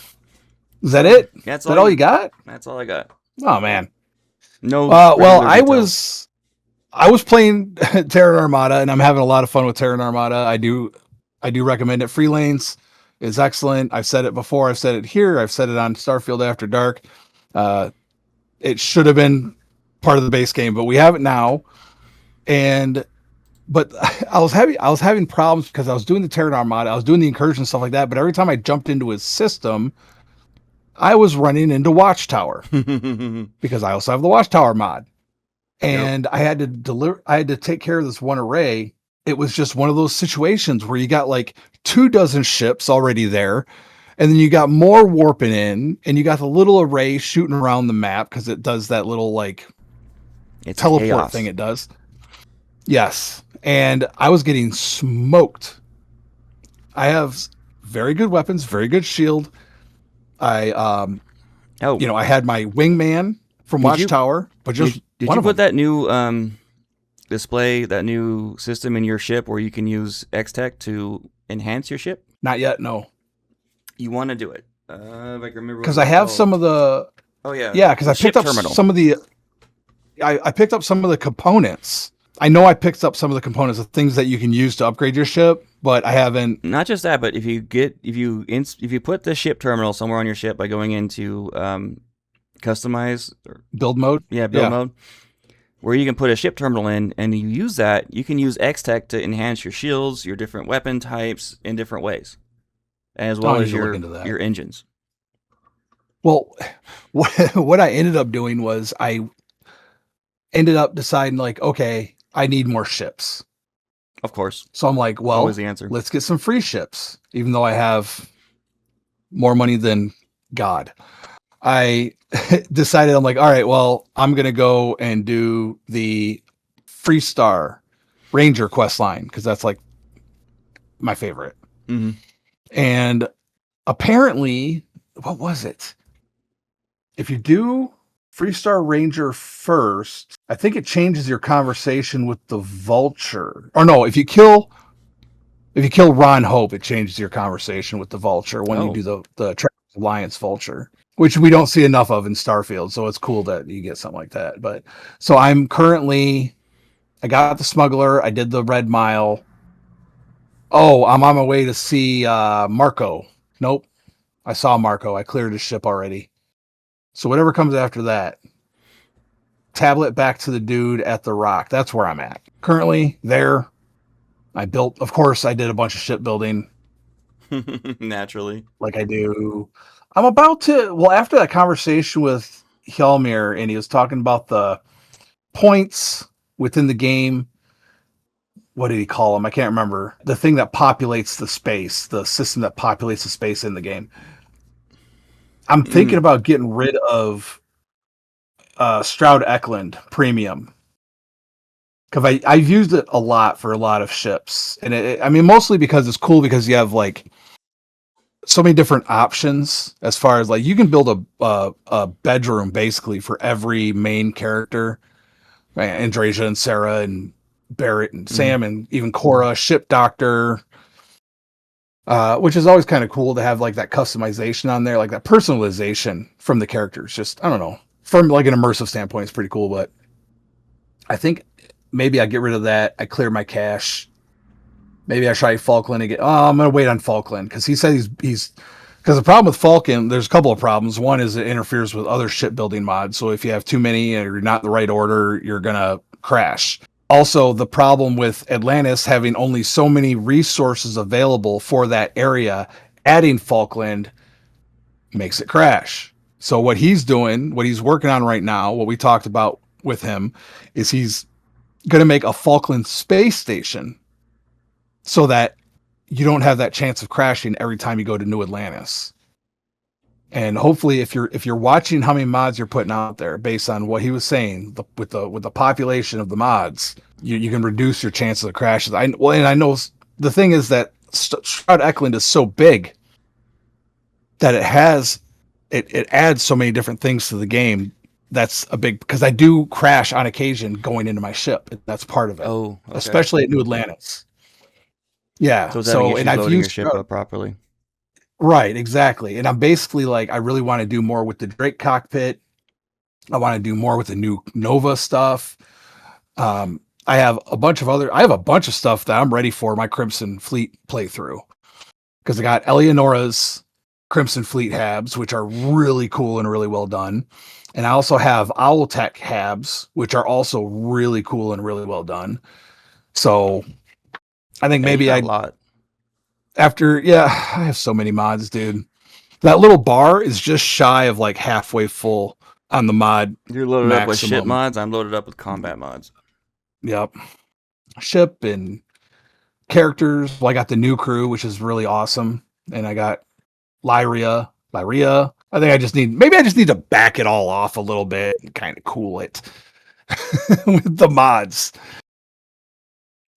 Is that it? Is that all you got? That's all I got. Oh man. No. Well, I was playing Terran Armada, and I'm having a lot of fun with Terran Armada. I do recommend it. Free lanes is excellent. I've said it before. I've said it here. I've said it on Starfield After Dark. It should have been part of the base game, but we have it now. But I was having problems because I was doing the Terran Armada, I was doing the incursion and stuff like that. But every time I jumped into his system, I was running into Watchtower because I also have the Watchtower mod, and I had to take care of this one array. It was just one of those situations where you got like 24 ships already there, and then you got more warping in, and you got the little array shooting around the map because it does that little like teleport thing. It does. Yes. And I was getting smoked I have very good weapons, very good shield. I I had my wingman from Watchtower, but just did you put that new display, that new system in your ship where you can use X-Tech to enhance your ship? Not yet, no. You want to do it? If I can remember. Because I have some of the. Oh yeah. Yeah, because I picked up some of the. I picked up some of the components. I know I picked up some of the components of things that you can use to upgrade your ship, but I haven't. Not just that, but if you put the ship terminal somewhere on your ship by going into customize or build mode. Yeah, build mode, where you can put a ship terminal in, and you use that, you can use X-Tech to enhance your shields, your different weapon types in different ways, as well as your engines. Well, what I ended up doing was I ended up deciding, like, okay, I need more ships. Of course. So I'm like, well, always the answer. Let's get some free ships, even though I have more money than God. I decided, I'm like, all right, well, I'm going to go and do the Freestar Ranger quest line, because that's like my favorite. Mm-hmm. And apparently, what was it? If you do Freestar Ranger first, I think it changes your conversation with the Vulture. Or no, if you kill Ron Hope, it changes your conversation with the Vulture when you do the Travis Alliance Vulture, which we don't see enough of in Starfield. So it's cool that you get something like that. But so I got the Smuggler. I did the Red Mile. Oh, I'm on my way to see Marco. Nope. I saw Marco. I cleared his ship already. So whatever comes after that, tablet back to the dude at the Rock. That's where I'm at. Currently there. I did a bunch of shipbuilding. Naturally. Like I do. I'm about to, after that conversation with Hjalmir, and he was talking about the points within the game. What did he call them? I can't remember. The thing that populates the space, the system that populates the space in the game. I'm thinking about getting rid of Stroud Eklund Premium, because I've used it a lot for a lot of ships, and mostly because it's cool, because you have like so many different options as far as like you can build a bedroom basically for every main character, right? Andrasia and Sarah and Barrett and Sam and even Cora, Ship Doctor. Which is always kind of cool to have like that customization on there, like that personalization from the characters. Just, I don't know, from like an immersive standpoint, it's pretty cool. But I think maybe I get rid of that. I clear my cache. Maybe I try Falkland again. Oh, I'm going to wait on Falkland, because he said because the problem with Falcon, there's a couple of problems. One is it interferes with other shipbuilding mods. So if you have too many or you're not in the right order, you're going to crash. Also, the problem with Atlantis having only so many resources available for that area, adding Falkland makes it crash. So what he's doing, what he's working on right now, what we talked about with him, is he's going to make a Falkland space station so that you don't have that chance of crashing every time you go to New Atlantis. And hopefully, if you're watching how many mods you're putting out there, based on what he was saying, with the population of the mods, you can reduce your chances of crashes. And I know the thing is that Stroud Eklund is so big that it adds so many different things to the game. That's a big, because I do crash on occasion going into my ship. That's part of it. Oh, okay. Especially at New Atlantis. Yeah. So and I've used your ship up properly. Right, exactly. And I'm basically like, I really want to do more with the Drake cockpit. I want to do more with the new Nova stuff. I have a bunch of stuff that I'm ready for my Crimson Fleet playthrough, because I got Eleonora's Crimson Fleet habs, which are really cool and really well done. And I also have Owltech habs, which are also really cool and really well done. So I think maybe a lot. I have so many mods, dude. That little bar is just shy of like halfway full on the mod. You're loaded up with ship mods. I'm loaded up with combat mods. Yep. Ship and characters. Well, I got the new crew, which is really awesome. And I got Lyria. I think I just need to back it all off a little bit and kind of cool it with the mods.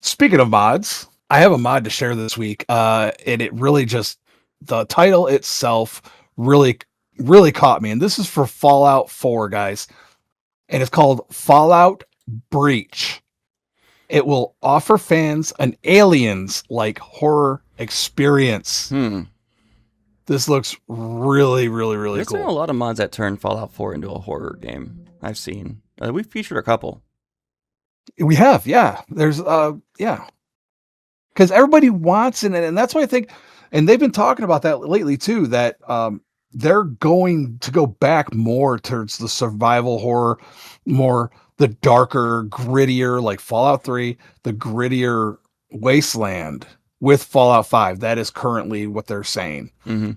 Speaking of mods, I have a mod to share this week. And it really just, the title itself really, really caught me. And this is for Fallout 4, guys. And it's called Fallout Breach. It will offer fans an Aliens-like horror experience. This looks really, really, really There's cool. been a lot of mods that turn Fallout 4 into a horror game. I've seen. We've featured a couple. We have, yeah. There's, yeah. Because everybody wants it, and that's why I think, and they've been talking about that lately too, that they're going to go back more towards the survival horror, more the darker, grittier, like Fallout 3, the grittier wasteland with Fallout 5. That is currently what they're saying. Mm-hmm.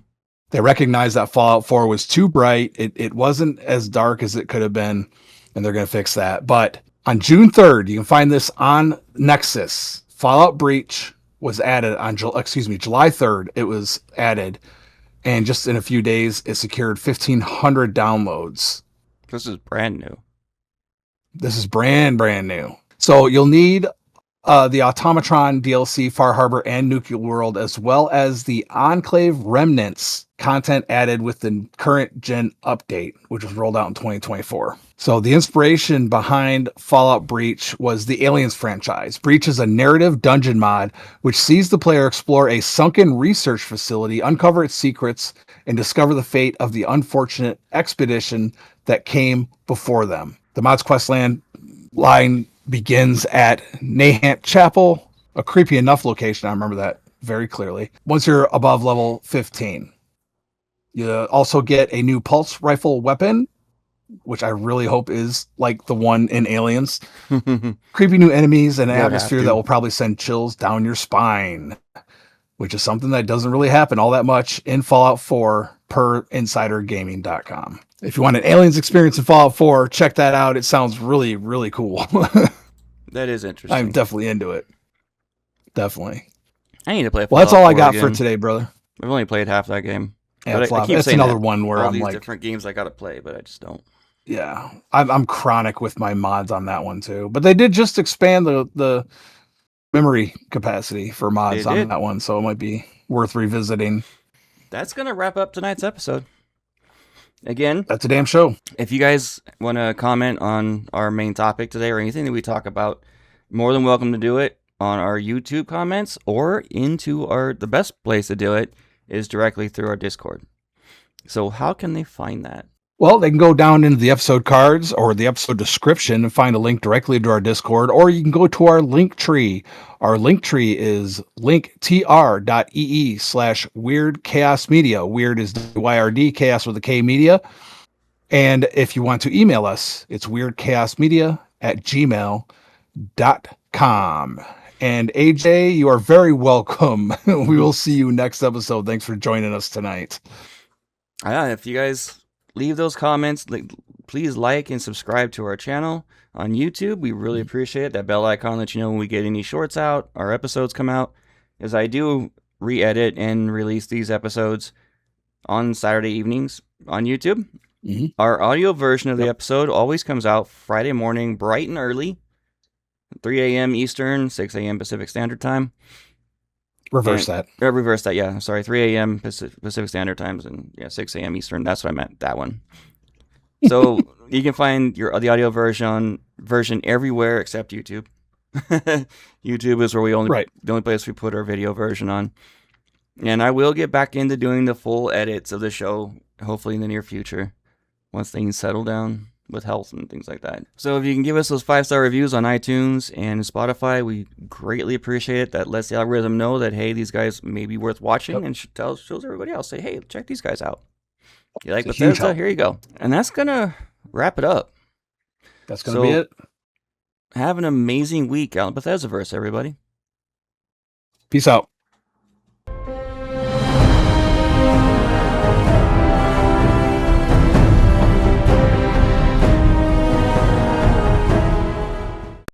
They recognize that Fallout 4 was too bright. It wasn't as dark as it could have been, and they're going to fix that. But on June 3rd, you can find this on Nexus. Fallout Breach was added on July 3rd. It was added, and just in a few days, it secured 1,500 downloads. This is brand new. This is brand new. So you'll need the Automatron DLC, Far Harbor, and Nuclear World, as well as the Enclave Remnants content added with the current gen update, which was rolled out in 2024. So the inspiration behind Fallout Breach was the Aliens franchise. Breach is a narrative dungeon mod which sees the player explore a sunken research facility, uncover its secrets, and discover the fate of the unfortunate expedition that came before them. The mod's questline line begins at Nahant Chapel, a creepy enough location. I remember that very clearly. Once you're above level 15, you also get a new pulse rifle weapon, which I really hope is like the one in Aliens. Creepy new enemies and an atmosphere that will probably send chills down your spine, which is something that doesn't really happen all that much in Fallout 4 per insidergaming.com. If you want an Aliens experience in Fallout 4, check that out. It sounds really, really cool. That is interesting. I'm definitely into it. Definitely. I need to play Fallout. Well, that's all I got again. for today, brother. I've only played half that game. Yeah, I keep that's saying another that. one where all I'm these like, different games I gotta play, but I just don't. Yeah, I'm chronic with my mods on that one too. But they did just expand the memory capacity for mods on that one, so it might be worth revisiting. That's gonna wrap up tonight's episode. Again, that's a damn show. If you guys want to comment on our main topic today or anything that we talk about, more than welcome to do it on our YouTube comments or into the best place to do it is directly through our Discord. So how can they find that? Well, they can go down into the episode cards or the episode description and find a link directly to our Discord, or you can go to our link tree. Our link tree is linktr.ee/wyrdkhaosmedia. Weird is WYRD, chaos with a K media. And if you want to email us, it's weirdkhaosmedia@gmail.com. And AJ, you are very welcome. We will see you next episode. Thanks for joining us tonight. If you guys leave those comments, please like and subscribe to our channel on YouTube. We really appreciate it. That bell icon lets you know when we get any shorts out, our episodes come out, as I do re-edit and release these episodes on Saturday evenings on YouTube. Mm-hmm. Our audio version of the episode always comes out Friday morning, bright and early, 3 a.m. Eastern, 6 a.m. Pacific Standard Time. Reverse that, yeah. Sorry, 3 a.m. Pacific Standard Times and 6 a.m. Eastern. That's what I meant, that one. So you can find the audio version everywhere except YouTube. YouTube is where the only place we put our video version on. And I will get back into doing the full edits of the show, hopefully in the near future, once things settle down with health and things like that. So if you can give us those 5-star reviews on iTunes and Spotify, we greatly appreciate it. That lets the algorithm know that, hey, these guys may be worth watching, and shows everybody else, say, hey, check these guys out. You like Bethesda? Here you go. And that's going to wrap it up. That's going to be it. Have an amazing week out in Bethesdaverse, everybody. Peace out.